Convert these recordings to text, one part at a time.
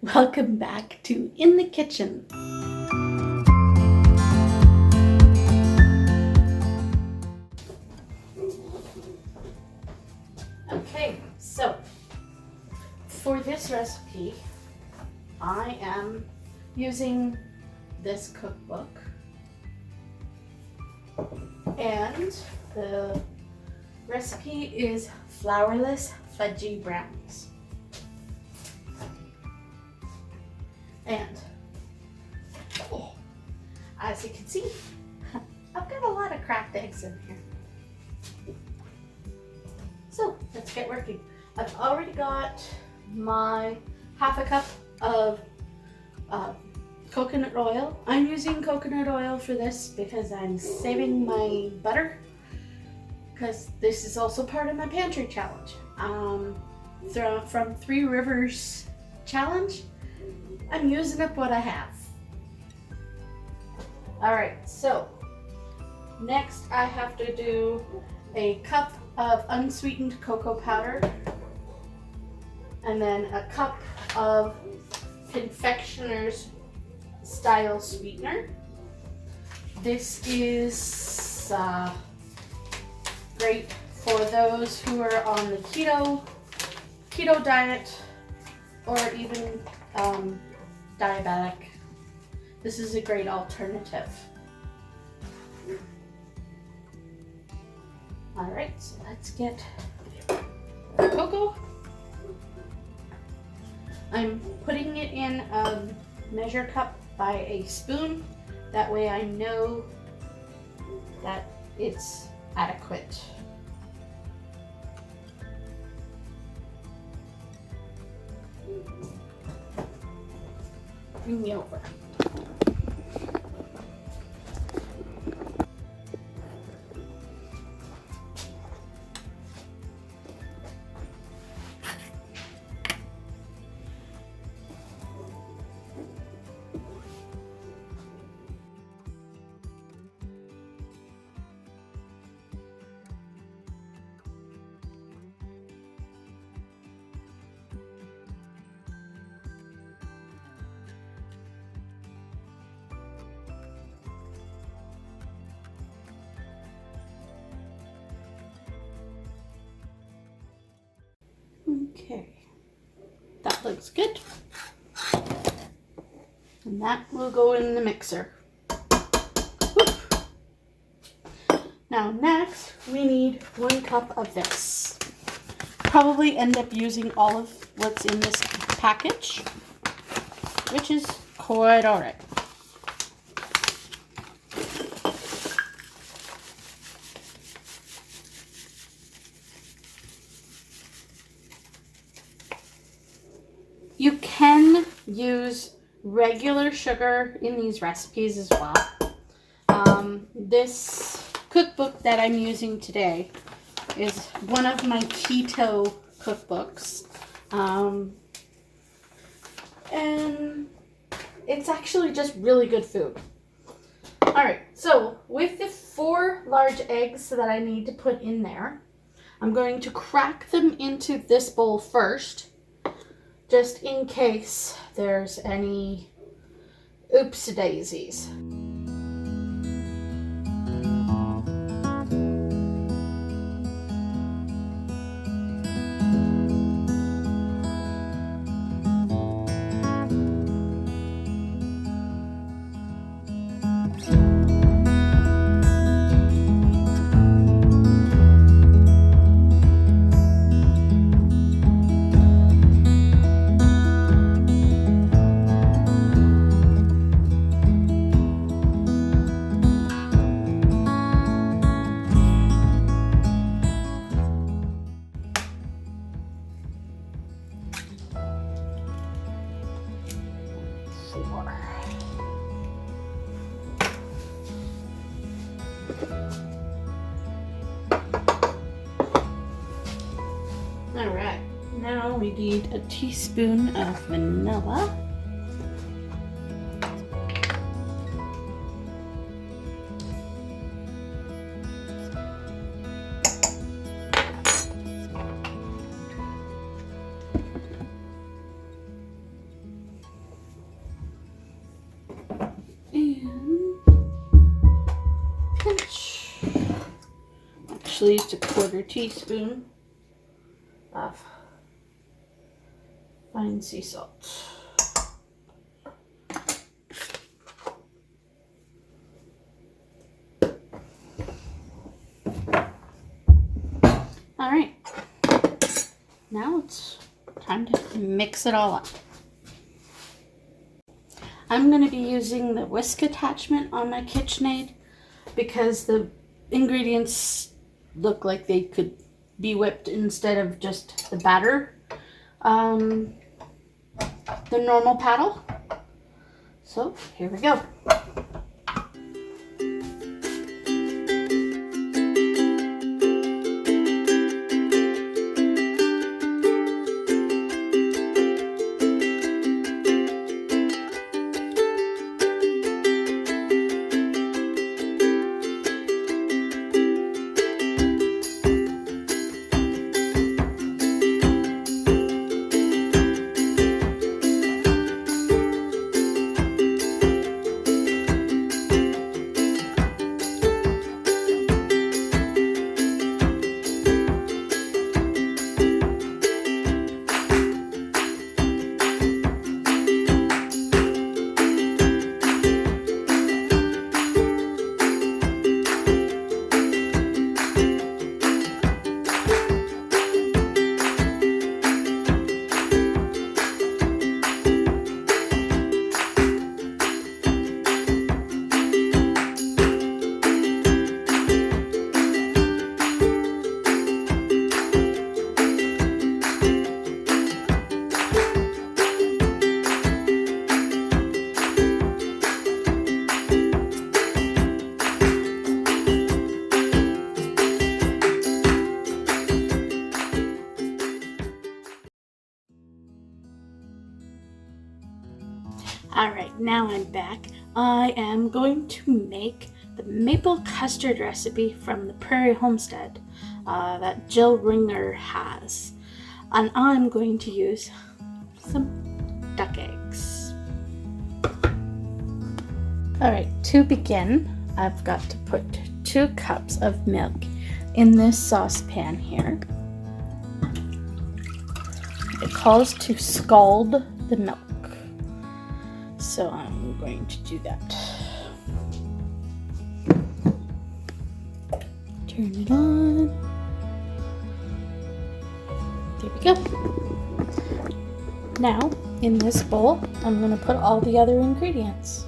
Welcome back to In the Kitchen. Okay, so for this recipe, I am using this cookbook, and the recipe is Flourless Brownies. And as you can see, I've got a lot of cracked eggs in here. So let's get working. I've already got my half a cup of coconut oil. I'm using coconut oil for this because I'm saving my butter, because this is also part of my pantry challenge. From Three Rivers challenge, I'm using up what I have. All right, so next I have to do a cup of unsweetened cocoa powder, and then a cup of confectioner's style sweetener. This is great for those who are on the keto diet, or even diabetic. This is a great alternative. All right, so let's get the cocoa. I'm putting it in a measure cup by a spoon. That way I know that it's adequate. Bring me over. Okay, that looks good. And that will go in the mixer. Whoop. Now next, we need 1 cup of this. Probably end up using all of what's in this package, which is quite all right. You can use regular sugar in these recipes as well. This cookbook that I'm using today is one of my keto cookbooks. And it's actually just really good food. All right, so with the 4 large eggs that I need to put in there, I'm going to crack them into this bowl first, just in case there's any oopsie-daisies. Alright, now we need a teaspoon of vanilla. actually used a 1/4 teaspoon of fine sea salt. All right, now it's time to mix it all up. I'm going to be using the whisk attachment on my KitchenAid because the ingredients look like they could be whipped instead of just the batter, the normal paddle. So here we go. Alright, now I'm back. I am going to make the maple custard recipe from the Prairie Homestead that Jill Ringer has. And I'm going to use some duck eggs. Alright, to begin, I've got to put 2 cups of milk in this saucepan here. It calls to scald the milk. So I'm going to do that. Turn it on. There we go. Now, in this bowl, I'm going to put all the other ingredients.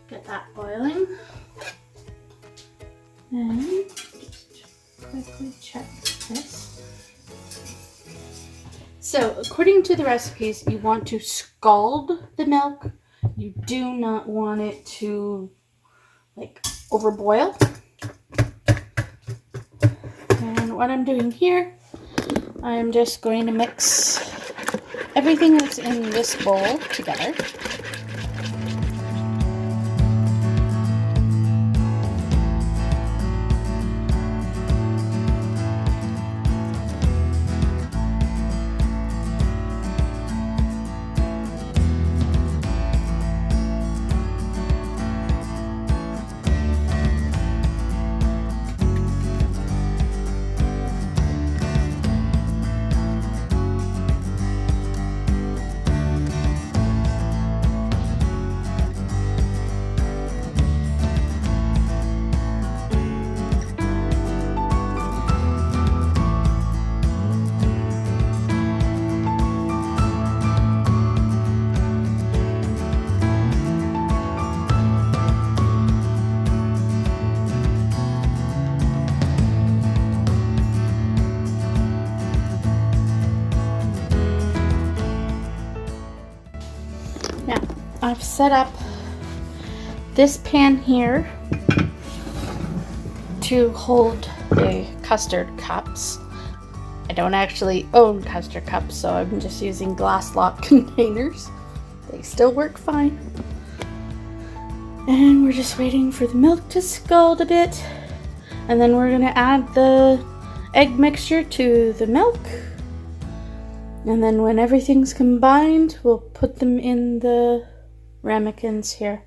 get that boiling. And just quickly check this. So, according to the recipes, you want to scald the milk. You do not want it to like overboil. And what I'm doing here, I'm just going to mix everything that's in this bowl together. Now, I've set up this pan here to hold the custard cups. I don't actually own custard cups, so I'm just using glass lock containers. They still work fine. And we're just waiting for the milk to scald a bit. And then we're gonna add the egg mixture to the milk. And then when everything's combined, we'll put them in the ramekins here.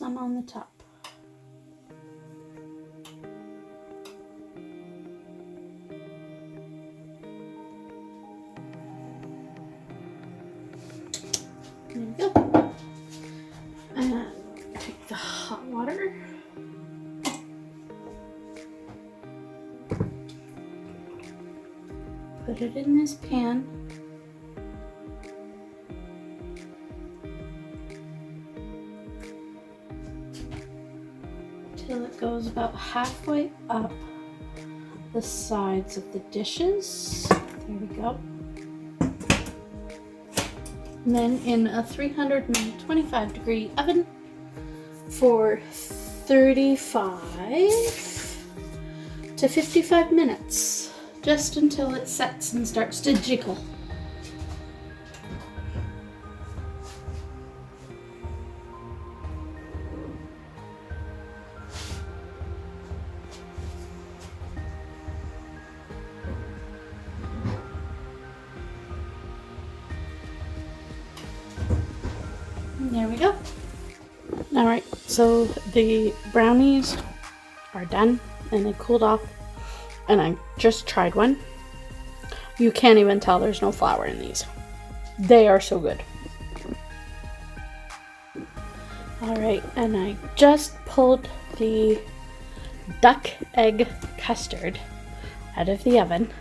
some on the top. There we go. And take the hot water. Put it in this pan. Till it goes about halfway up the sides of the dishes. There we go. And then in a 325 degree oven for 35 to 55 minutes, just until it sets and starts to jiggle. There we go. All right, so the brownies are done and they cooled off, and I just tried one. You can't even tell there's no flour in these. They are so good. All right, and I just pulled the duck egg custard out of the oven.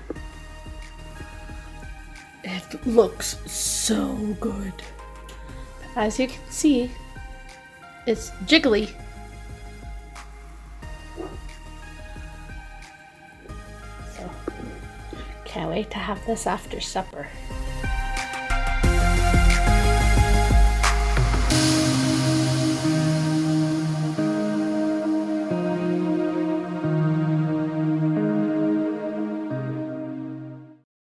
It looks so good. As you can see, it's jiggly. So, can't wait to have this after supper.